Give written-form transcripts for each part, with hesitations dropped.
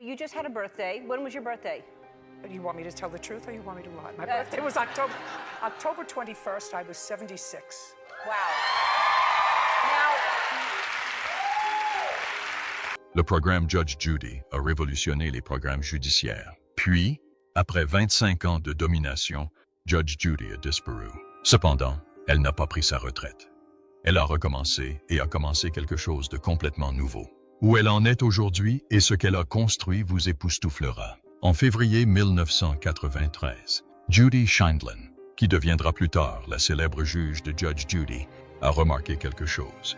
You just had a birthday. When was your birthday? Do you want me to tell the truth or you want me to lie? My birthday was October 21st. I was 76. Wow. Le programme Judge Judy a révolutionné les programmes judiciaires. Puis, après 25 ans de domination, Judge Judy a disparu. Cependant, elle n'a pas pris sa retraite. Elle a recommencé et a commencé quelque chose de complètement nouveau. Où elle en est aujourd'hui et ce qu'elle a construit vous époustouflera. En février 1993, Judy Sheindlin, qui deviendra plus tard la célèbre juge de Judge Judy, a remarqué quelque chose.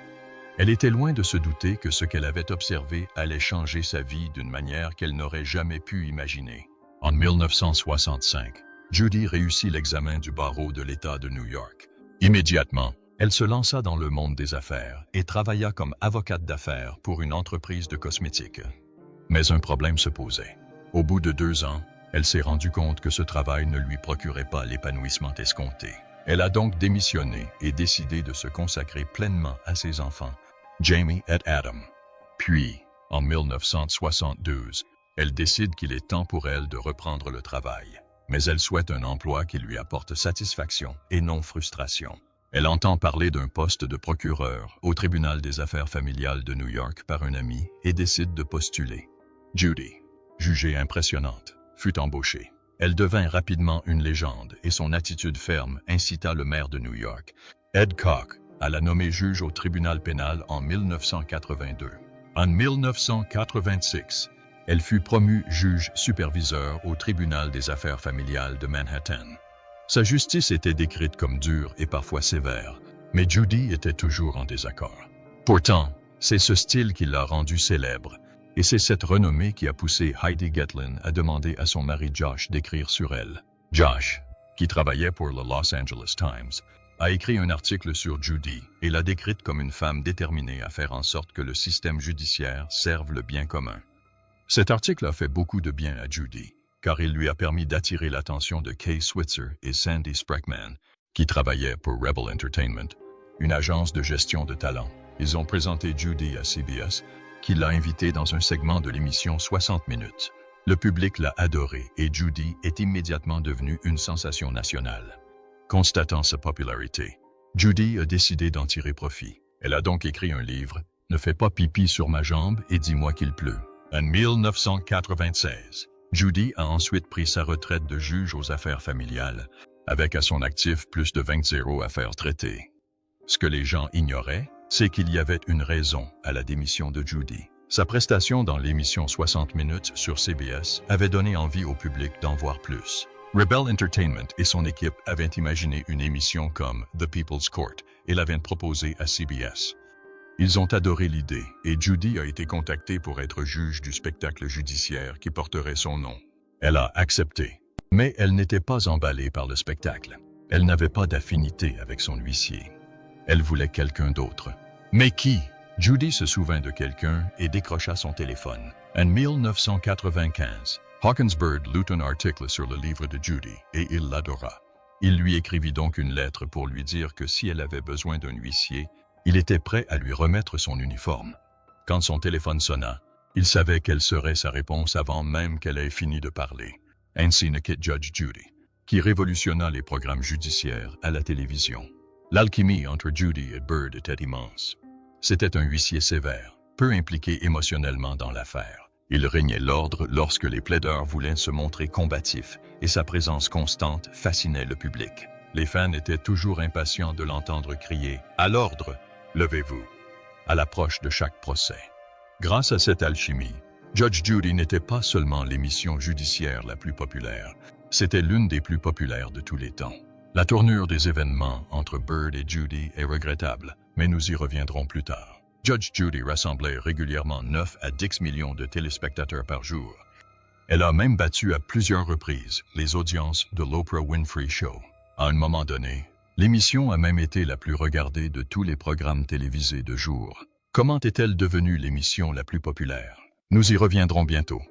Elle était loin de se douter que ce qu'elle avait observé allait changer sa vie d'une manière qu'elle n'aurait jamais pu imaginer. En 1965, Judy réussit l'examen du barreau de l'État de New York. Immédiatement, elle se lança dans le monde des affaires et travailla comme avocate d'affaires pour une entreprise de cosmétiques. Mais un problème se posait. Au bout de 2 ans, elle s'est rendue compte que ce travail ne lui procurait pas l'épanouissement escompté. Elle a donc démissionné et décidé de se consacrer pleinement à ses enfants, Jamie et Adam. Puis, en 1972, elle décide qu'il est temps pour elle de reprendre le travail. Mais elle souhaite un emploi qui lui apporte satisfaction et non frustration. Elle entend parler d'un poste de procureur au tribunal des affaires familiales de New York par un ami et décide de postuler. Judy, jugée impressionnante, fut embauchée. Elle devint rapidement une légende et son attitude ferme incita le maire de New York, Ed Koch, à la nommer juge au tribunal pénal en 1982. En 1986, elle fut promue juge superviseur au tribunal des affaires familiales de Manhattan. Sa justice était décrite comme dure et parfois sévère, mais Judy était toujours en désaccord. Pourtant, c'est ce style qui l'a rendue célèbre, et c'est cette renommée qui a poussé Heidi Getlin à demander à son mari Josh d'écrire sur elle. Josh, qui travaillait pour le Los Angeles Times, a écrit un article sur Judy et l'a décrite comme une femme déterminée à faire en sorte que le système judiciaire serve le bien commun. Cet article a fait beaucoup de bien à Judy, car il lui a permis d'attirer l'attention de Kay Switzer et Sandy Sprackman, qui travaillaient pour Rebel Entertainment, une agence de gestion de talent. Ils ont présenté Judy à CBS, qui l'a invitée dans un segment de l'émission 60 minutes. Le public l'a adorée et Judy est immédiatement devenue une sensation nationale. Constatant sa popularité, Judy a décidé d'en tirer profit. Elle a donc écrit un livre, « Ne fais pas pipi sur ma jambe et dis-moi qu'il pleut ». En 1996, Judy a ensuite pris sa retraite de juge aux affaires familiales, avec à son actif plus de 20 affaires traitées. Ce que les gens ignoraient, c'est qu'il y avait une raison à la démission de Judy. Sa prestation dans l'émission 60 minutes sur CBS avait donné envie au public d'en voir plus. Rebel Entertainment et son équipe avaient imaginé une émission comme The People's Court et l'avaient proposée à CBS. Ils ont adoré l'idée et Judy a été contactée pour être juge du spectacle judiciaire qui porterait son nom. Elle a accepté, mais elle n'était pas emballée par le spectacle. Elle n'avait pas d'affinité avec son huissier. Elle voulait quelqu'un d'autre. Mais qui? Judy se souvint de quelqu'un et décrocha son téléphone. En 1995, Hawkins Bird lut un article sur le livre de Judy et il l'adora. Il lui écrivit donc une lettre pour lui dire que si elle avait besoin d'un huissier, il était prêt à lui remettre son uniforme. Quand son téléphone sonna, il savait quelle serait sa réponse avant même qu'elle ait fini de parler. Ainsi naquit Judge Judy, qui révolutionna les programmes judiciaires à la télévision. L'alchimie entre Judy et Bird était immense. C'était un huissier sévère, peu impliqué émotionnellement dans l'affaire. Il régnait l'ordre lorsque les plaideurs voulaient se montrer combatifs et sa présence constante fascinait le public. Les fans étaient toujours impatients de l'entendre crier « À l'ordre, levez-vous » à l'approche de chaque procès. Grâce à cette alchimie, Judge Judy n'était pas seulement l'émission judiciaire la plus populaire, c'était l'une des plus populaires de tous les temps. La tournure des événements entre Bird et Judy est regrettable, mais nous y reviendrons plus tard. Judge Judy rassemblait régulièrement 9 à 10 millions de téléspectateurs par jour. Elle a même battu à plusieurs reprises les audiences de l'Oprah Winfrey Show. À un moment donné, l'émission a même été la plus regardée de tous les programmes télévisés de jour. Comment est-elle devenue l'émission la plus populaire? Nous y reviendrons bientôt.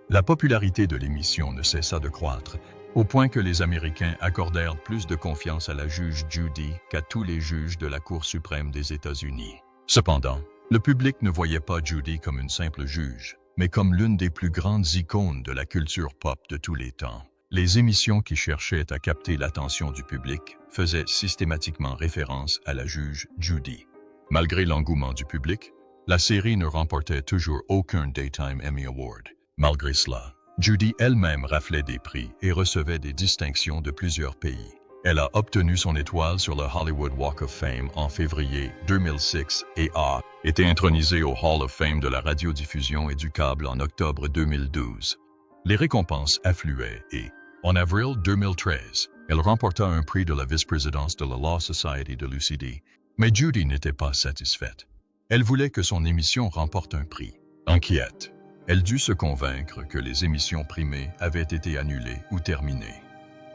La popularité de l'émission ne cessa de croître, au point que les Américains accordèrent plus de confiance à la juge Judy qu'à tous les juges de la Cour suprême des États-Unis. Cependant, le public ne voyait pas Judy comme une simple juge, mais mais comme l'une des plus grandes icônes de la culture pop de tous les temps. Les émissions qui cherchaient à capter l'attention du public faisaient systématiquement référence à la juge Judy. Malgré l'engouement du public, la série ne remportait toujours aucun Daytime Emmy Award. Malgré cela, Judy elle-même raflait des prix et recevait des distinctions de plusieurs pays. Elle a obtenu son étoile sur le Hollywood Walk of Fame en février 2006 et a été intronisée au Hall of Fame de la radiodiffusion et du câble en octobre 2012. Les récompenses affluaient et, en avril 2013, elle remporta un prix de la vice-présidence de la Law Society de l'UCD, mais Judy n'était pas satisfaite. Elle voulait que son émission remporte un prix. Inquiète, elle dut se convaincre que les émissions primées avaient été annulées ou terminées.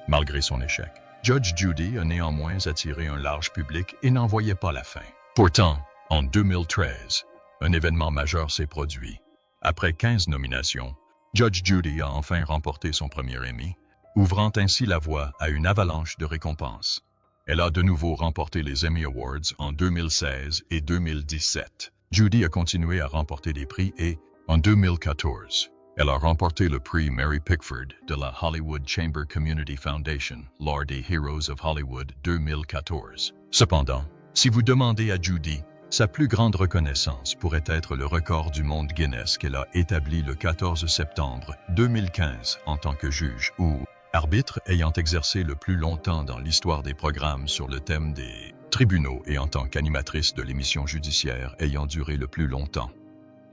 Malgré son échec, Judge Judy a néanmoins attiré un large public et n'en voyait pas la fin. Pourtant, en 2013, un événement majeur s'est produit. Après 15 nominations, Judge Judy a enfin remporté son premier Emmy, ouvrant ainsi la voie à une avalanche de récompenses. Elle a de nouveau remporté les Emmy Awards en 2016 et 2017. Judy a continué à remporter des prix et, en 2014, elle a remporté le prix Mary Pickford de la Hollywood Chamber Community Foundation lors des Heroes of Hollywood 2014. Cependant, si vous demandez à Judy, sa plus grande reconnaissance pourrait être le record du monde Guinness qu'elle a établi le 14 septembre 2015 en tant que juge ou arbitre ayant exercé le plus longtemps dans l'histoire des programmes sur le thème des tribunaux et en tant qu'animatrice de l'émission judiciaire ayant duré le plus longtemps.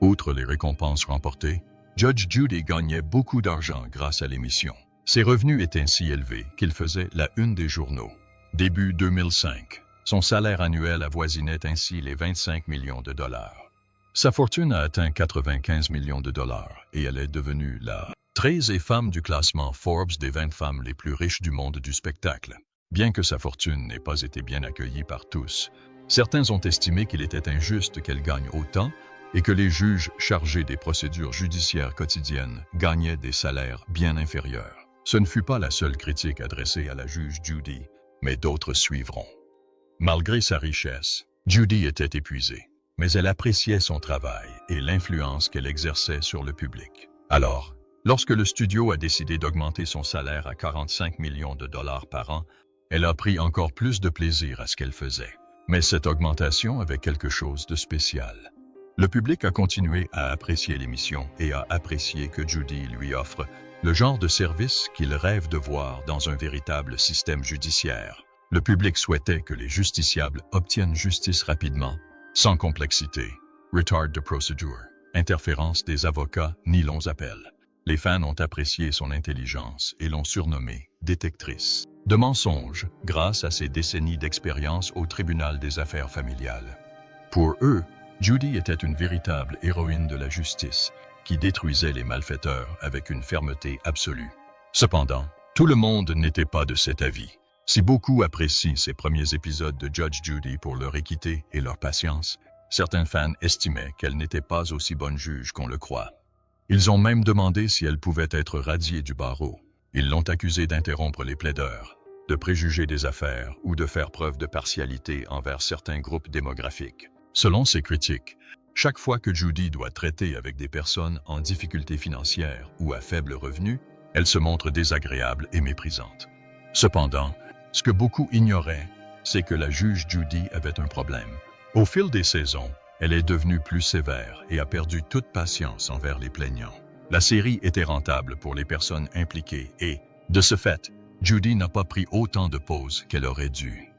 Outre les récompenses remportées, Judge Judy gagnait beaucoup d'argent grâce à l'émission. Ses revenus étaient si élevés qu'il faisait la une des journaux. Début 2005, son salaire annuel avoisinait ainsi les 25 millions de dollars. Sa fortune a atteint 95 millions de dollars et elle est devenue la 13e femme du classement Forbes des 20 femmes les plus riches du monde du spectacle. Bien que sa fortune n'ait pas été bien accueillie par tous, certains ont estimé qu'il était injuste qu'elle gagne autant et que les juges chargés des procédures judiciaires quotidiennes gagnaient des salaires bien inférieurs. Ce ne fut pas la seule critique adressée à la juge Judy, mais d'autres suivront. Malgré sa richesse, Judy était épuisée, mais elle appréciait son travail et l'influence qu'elle exerçait sur le public. Alors, lorsque le studio a décidé d'augmenter son salaire à 45 millions de dollars par an, elle a pris encore plus de plaisir à ce qu'elle faisait. Mais cette augmentation avait quelque chose de spécial. Le public a continué à apprécier l'émission et a apprécié que Judy lui offre le genre de service qu'il rêve de voir dans un véritable système judiciaire. Le public souhaitait que les justiciables obtiennent justice rapidement, sans complexité, retard de procédure, interférence des avocats ni longs appels. Les fans ont apprécié son intelligence et l'ont surnommée détectrice de mensonges grâce à ses décennies d'expérience au tribunal des affaires familiales. Pour eux, Judy était une véritable héroïne de la justice qui détruisait les malfaiteurs avec une fermeté absolue. Cependant, tout le monde n'était pas de cet avis. Si beaucoup apprécient ces premiers épisodes de Judge Judy pour leur équité et leur patience, certains fans estimaient qu'elle n'était pas aussi bonne juge qu'on le croit. Ils ont même demandé si elle pouvait être radiée du barreau. Ils l'ont accusée d'interrompre les plaideurs, de préjuger des affaires ou de faire preuve de partialité envers certains groupes démographiques. Selon ces critiques, chaque fois que Judy doit traiter avec des personnes en difficulté financière ou à faible revenu, elle se montre désagréable et méprisante. Cependant, ce que beaucoup ignoraient, c'est que la juge Judy avait un problème. Au fil des saisons, elle est devenue plus sévère et a perdu toute patience envers les plaignants. La série était rentable pour les personnes impliquées et, de ce fait, Judy n'a pas pris autant de pauses qu'elle aurait dû.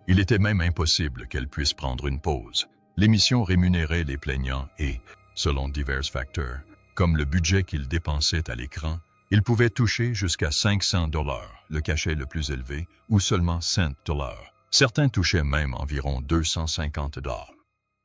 Il était même impossible qu'elle puisse prendre une pause. L'émission rémunérait les plaignants et, selon divers facteurs, comme le budget qu'ils dépensaient à l'écran, ils pouvaient toucher jusqu'à 500 $, le cachet le plus élevé, ou seulement 5 $. Certains touchaient même environ 250 $.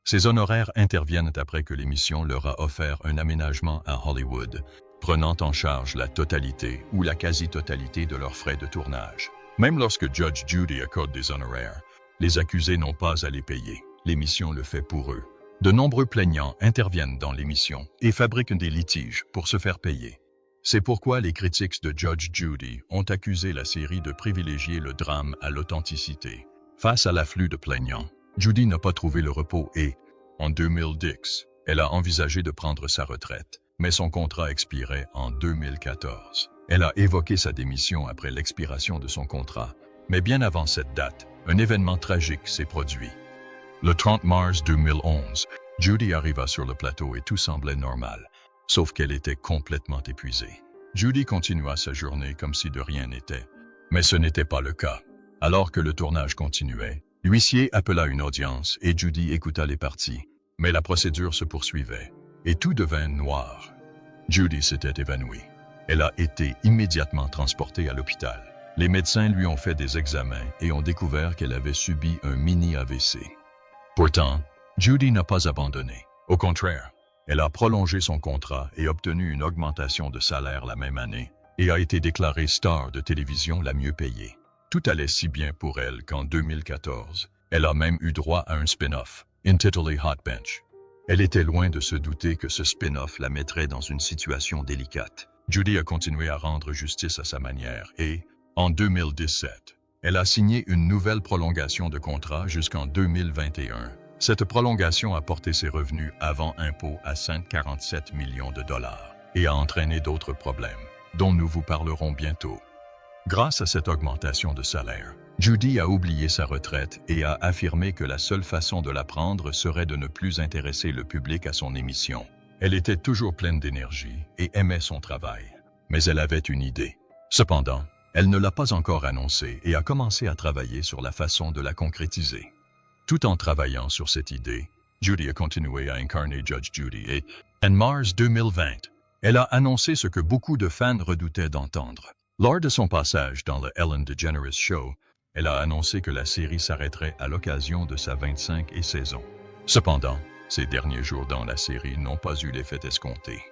Ces honoraires interviennent après que l'émission leur a offert un aménagement à Hollywood, prenant en charge la totalité ou la quasi-totalité de leurs frais de tournage. Même lorsque Judge Judy accorde des honoraires, les accusés n'ont pas à les payer. L'émission le fait pour eux. De nombreux plaignants interviennent dans l'émission et fabriquent des litiges pour se faire payer. C'est pourquoi les critiques de Judge Judy ont accusé la série de privilégier le drame à l'authenticité. Face à l'afflux de plaignants, Judy n'a pas trouvé le repos et, en 2010, elle a envisagé de prendre sa retraite. mais son contrat expirait en 2014. Elle a évoqué sa démission après l'expiration de son contrat, mais bien avant cette date, un événement tragique s'est produit. Le 30 mars 2011, Judy arriva sur le plateau et tout semblait normal, sauf qu'elle était complètement épuisée. Judy continua sa journée comme si de rien n'était, mais ce n'était pas le cas. Alors que le tournage continuait, l'huissier appela une audience et Judy écouta les parties, mais la procédure se poursuivait, et tout devint noir. Judy s'était évanouie. Elle a été immédiatement transportée à l'hôpital. Les médecins lui ont fait des examens et ont découvert qu'elle avait subi un mini AVC. Pourtant, Judy n'a pas abandonné. Au contraire, elle a prolongé son contrat et obtenu une augmentation de salaire la même année et a été déclarée star de télévision la mieux payée. Tout allait si bien pour elle qu'en 2014, elle a même eu droit à un spin-off, intitulé Hot Bench. Elle était loin de se douter que ce spin-off la mettrait dans une situation délicate. Judy a continué à rendre justice à sa manière et, en 2017, elle a signé une nouvelle prolongation de contrat jusqu'en 2021. Cette prolongation a porté ses revenus avant impôt à 147 millions de dollars et a entraîné d'autres problèmes, dont nous vous parlerons bientôt. Grâce à cette augmentation de salaire, Judy a oublié sa retraite et a affirmé que la seule façon de la prendre serait de ne plus intéresser le public à son émission. Elle était toujours pleine d'énergie et aimait son travail, mais elle avait une idée. Cependant, elle ne l'a pas encore annoncée et a commencé à travailler sur la façon de la concrétiser. Tout en travaillant sur cette idée, Judy a continué à incarner Judge Judy et, en mars 2020, elle a annoncé ce que beaucoup de fans redoutaient d'entendre. Lors de son passage dans le Ellen DeGeneres Show, elle a annoncé que la série s'arrêterait à l'occasion de sa 25e saison. Cependant, ces derniers jours dans la série n'ont pas eu l'effet escompté.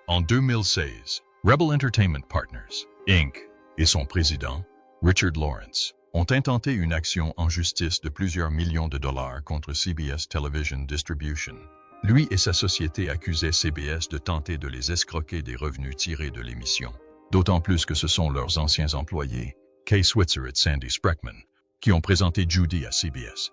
En 2016, Rebel Entertainment Partners, Inc. et son président, Richard Lawrence, ont intenté une action en justice de plusieurs millions de dollars contre CBS Television Distribution. Lui et sa société accusaient CBS de tenter de les escroquer des revenus tirés de l'émission. D'autant plus que ce sont leurs anciens employés, Kay Switzer et Sandy Spreckman, qui ont présenté Judy à CBS.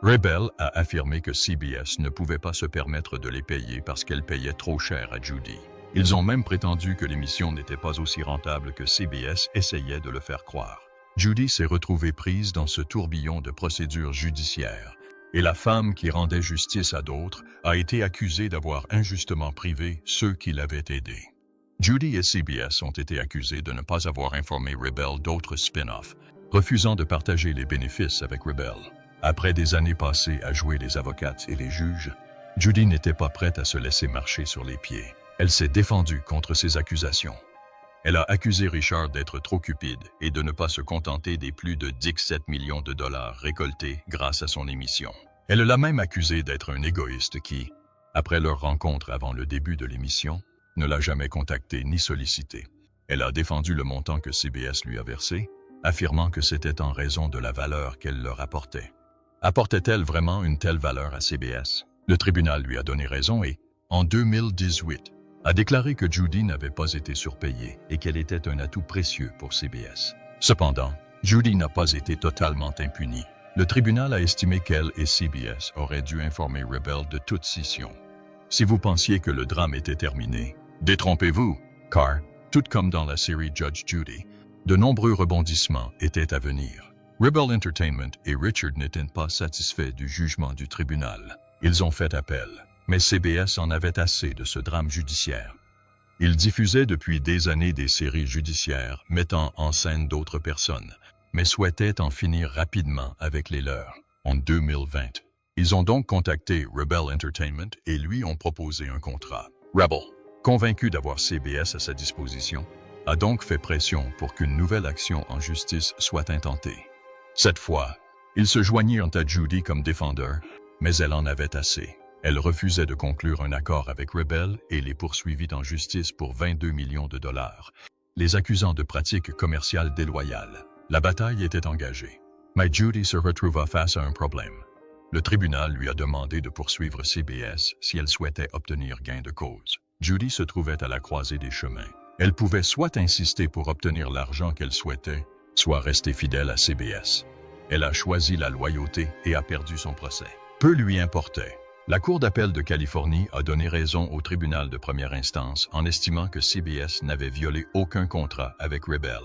Rebel a affirmé que CBS ne pouvait pas se permettre de les payer parce qu'elle payait trop cher à Judy. Ils ont même prétendu que l'émission n'était pas aussi rentable que CBS essayait de le faire croire. Judy s'est retrouvée prise dans ce tourbillon de procédures judiciaires, et la femme qui rendait justice à d'autres a été accusée d'avoir injustement privé ceux qui l'avaient aidée. Judy et CBS ont été accusés de ne pas avoir informé Rebel d'autres spin-offs, refusant de partager les bénéfices avec Rebel. Après des années passées à jouer les avocates et les juges, Judy n'était pas prête à se laisser marcher sur les pieds. Elle s'est défendue contre ces accusations. Elle a accusé Richard d'être trop cupide et de ne pas se contenter des plus de 17 millions de dollars récoltés grâce à son émission. Elle l'a même accusé d'être un égoïste qui, après leur rencontre avant le début de l'émission, ne l'a jamais contacté ni sollicité. Elle a défendu le montant que CBS lui a versé, affirmant que c'était en raison de la valeur qu'elle leur apportait. Apportait-elle vraiment une telle valeur à CBS? Le tribunal lui a donné raison et, en 2018, a déclaré que Judy n'avait pas été surpayée et qu'elle était un atout précieux pour CBS. Cependant, Judy n'a pas été totalement impunie. Le tribunal a estimé qu'elle et CBS auraient dû informer Rebel de toute scission. Si vous pensiez que le drame était terminé, détrompez-vous, car, tout comme dans la série Judge Judy, de nombreux rebondissements étaient à venir. Rebel Entertainment et Richard n'étaient pas satisfaits du jugement du tribunal. Ils ont fait appel, mais CBS en avait assez de ce drame judiciaire. Ils diffusaient depuis des années des séries judiciaires mettant en scène d'autres personnes, mais souhaitaient en finir rapidement avec les leurs. En 2020, ils ont donc contacté Rebel Entertainment et lui ont proposé un contrat. Rebel, convaincu d'avoir CBS à sa disposition, a donc fait pression pour qu'une nouvelle action en justice soit intentée. Cette fois, ils se joignirent à Judy comme défendeur, mais elle en avait assez. Elle refusait de conclure un accord avec Rebel et les poursuivit en justice pour 22 millions de dollars, les accusant de pratiques commerciales déloyales. La bataille était engagée, mais Judy se retrouva face à un problème. Le tribunal lui a demandé de poursuivre CBS si elle souhaitait obtenir gain de cause. Judy se trouvait à la croisée des chemins. Elle pouvait soit insister pour obtenir l'argent qu'elle souhaitait, soit rester fidèle à CBS. Elle a choisi la loyauté et a perdu son procès. Peu lui importait. La Cour d'appel de Californie a donné raison au tribunal de première instance en estimant que CBS n'avait violé aucun contrat avec Rebel.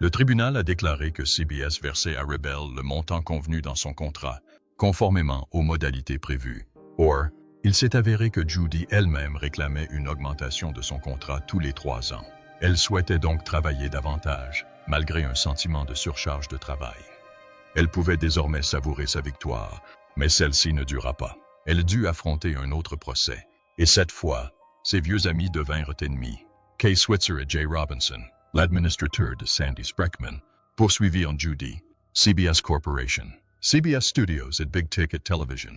Le tribunal a déclaré que CBS versait à Rebel le montant convenu dans son contrat, conformément aux modalités prévues. Or, il s'est avéré que Judy elle-même réclamait une augmentation de son contrat tous les 3 ans. Elle souhaitait donc travailler davantage, malgré un sentiment de surcharge de travail. Elle pouvait désormais savourer sa victoire, mais celle-ci ne dura pas. Elle dut affronter un autre procès, et cette fois, ses vieux amis devinrent ennemis. Kay Switzer et Jay Robinson, l'administrateur de Sandy Spreckman, poursuivirent Judy, CBS Corporation, CBS Studios et Big Ticket Television.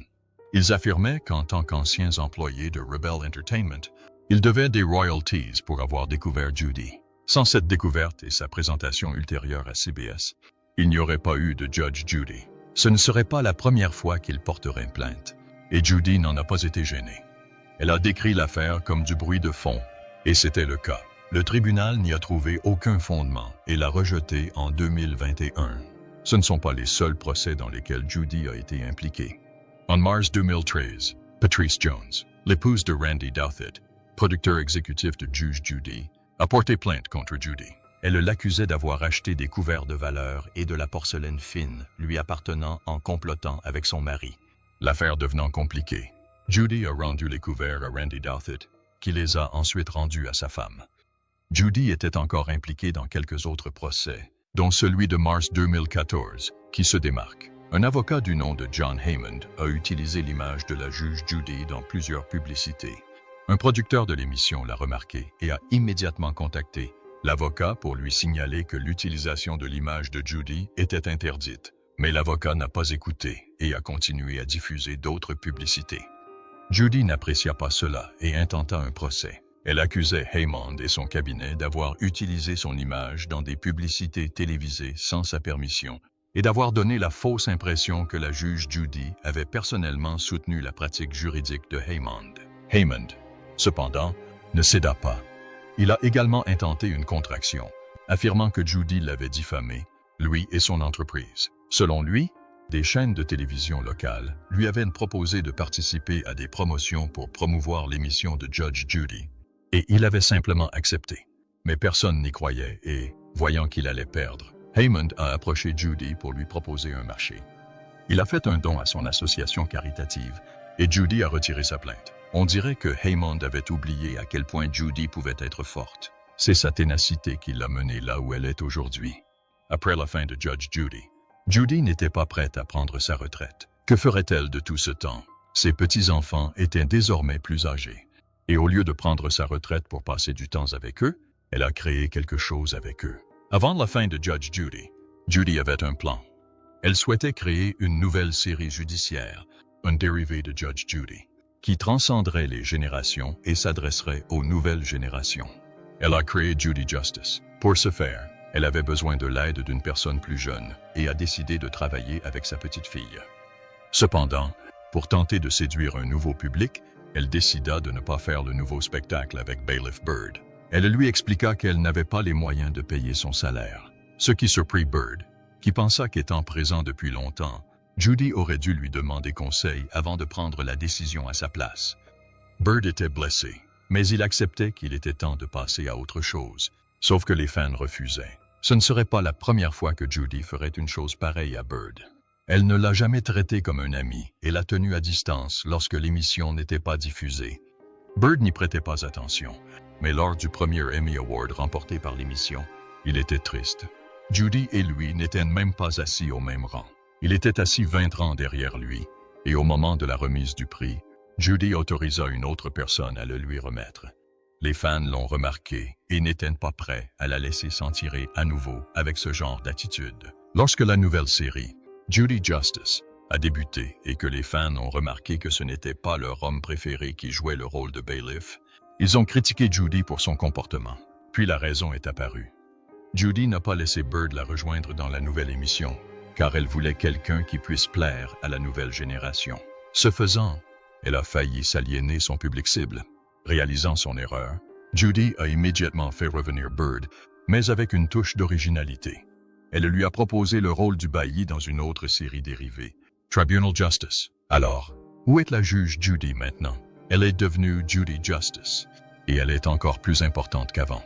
Ils affirmaient qu'en tant qu'anciens employés de Rebel Entertainment, ils devaient des royalties pour avoir découvert Judy. Sans cette découverte et sa présentation ultérieure à CBS, il n'y aurait pas eu de Judge Judy. Ce ne serait pas la première fois qu'il porterait plainte, et Judy n'en a pas été gênée. Elle a décrit l'affaire comme du bruit de fond, et c'était le cas. Le tribunal n'y a trouvé aucun fondement et l'a rejeté en 2021. Ce ne sont pas les seuls procès dans lesquels Judy a été impliquée. En mars 2013, Patrice Jones, l'épouse de Randy Douthit, producteur exécutif de Judge Judy, a porté plainte contre Judy. Elle l'accusait d'avoir acheté des couverts de valeur et de la porcelaine fine lui appartenant en complotant avec son mari. L'affaire devenant compliquée, Judy a rendu les couverts à Randy Douthit, qui les a ensuite rendus à sa femme. Judy était encore impliquée dans quelques autres procès, dont celui de mars 2014, qui se démarque. Un avocat du nom de John Hammond a utilisé l'image de la juge Judy dans plusieurs publicités. Un producteur de l'émission l'a remarqué et a immédiatement contacté l'avocat pour lui signaler que l'utilisation de l'image de Judy était interdite. Mais l'avocat n'a pas écouté et a continué à diffuser d'autres publicités. Judy n'apprécia pas cela et intenta un procès. Elle accusait Hammond et son cabinet d'avoir utilisé son image dans des publicités télévisées sans sa permission et d'avoir donné la fausse impression que la juge Judy avait personnellement soutenu la pratique juridique de Hammond. Hammond, cependant, ne céda pas. Il a également intenté une contraction, affirmant que Judy l'avait diffamé, lui et son entreprise. Selon lui, des chaînes de télévision locales lui avaient proposé de participer à des promotions pour promouvoir l'émission de Judge Judy, et il avait simplement accepté. Mais personne n'y croyait et, voyant qu'il allait perdre, Hammond a approché Judy pour lui proposer un marché. Il a fait un don à son association caritative et Judy a retiré sa plainte. On dirait que Hammond avait oublié à quel point Judy pouvait être forte. C'est sa ténacité qui l'a menée là où elle est aujourd'hui. Après la fin de Judge Judy, Judy n'était pas prête à prendre sa retraite. Que ferait-elle de tout ce temps? Ses petits-enfants étaient désormais plus âgés. Et au lieu de prendre sa retraite pour passer du temps avec eux, elle a créé quelque chose avec eux. Avant la fin de Judge Judy, Judy avait un plan. Elle souhaitait créer une nouvelle série judiciaire, un dérivé de Judge Judy, qui transcenderait les générations et s'adresserait aux nouvelles générations. Elle a créé Judy Justice. Pour ce faire, elle avait besoin de l'aide d'une personne plus jeune et a décidé de travailler avec sa petite fille. Cependant, pour tenter de séduire un nouveau public, elle décida de ne pas faire le nouveau spectacle avec Bailiff Bird. Elle lui expliqua qu'elle n'avait pas les moyens de payer son salaire, ce qui surprit Bird, qui pensa qu'étant présent depuis longtemps, Judy aurait dû lui demander conseil avant de prendre la décision à sa place. Bird était blessé, mais il acceptait qu'il était temps de passer à autre chose. Sauf que les fans refusaient. Ce ne serait pas la première fois que Judy ferait une chose pareille à Bird. Elle ne l'a jamais traité comme un ami et l'a tenu à distance lorsque l'émission n'était pas diffusée. Bird n'y prêtait pas attention, mais lors du premier Emmy Award remporté par l'émission, il était triste. Judy et lui n'étaient même pas assis au même rang. Il était assis 20 rangs derrière lui, et au moment de la remise du prix, Judy autorisa une autre personne à le lui remettre. Les fans l'ont remarqué et n'étaient pas prêts à la laisser s'en tirer à nouveau avec ce genre d'attitude. Lorsque la nouvelle série, Judy Justice, a débuté et que les fans ont remarqué que ce n'était pas leur homme préféré qui jouait le rôle de Bailiff, ils ont critiqué Judy pour son comportement. Puis la raison est apparue. Judy n'a pas laissé Bird la rejoindre dans la nouvelle émission, car elle voulait quelqu'un qui puisse plaire à la nouvelle génération. Ce faisant, elle a failli s'aliéner son public cible. Réalisant son erreur, Judy a immédiatement fait revenir Bird, mais avec une touche d'originalité. Elle lui a proposé le rôle du bailli dans une autre série dérivée, Tribunal Justice. Alors, Où est la juge Judy maintenant? Elle est devenue Judy Justice, et elle est encore plus importante qu'avant.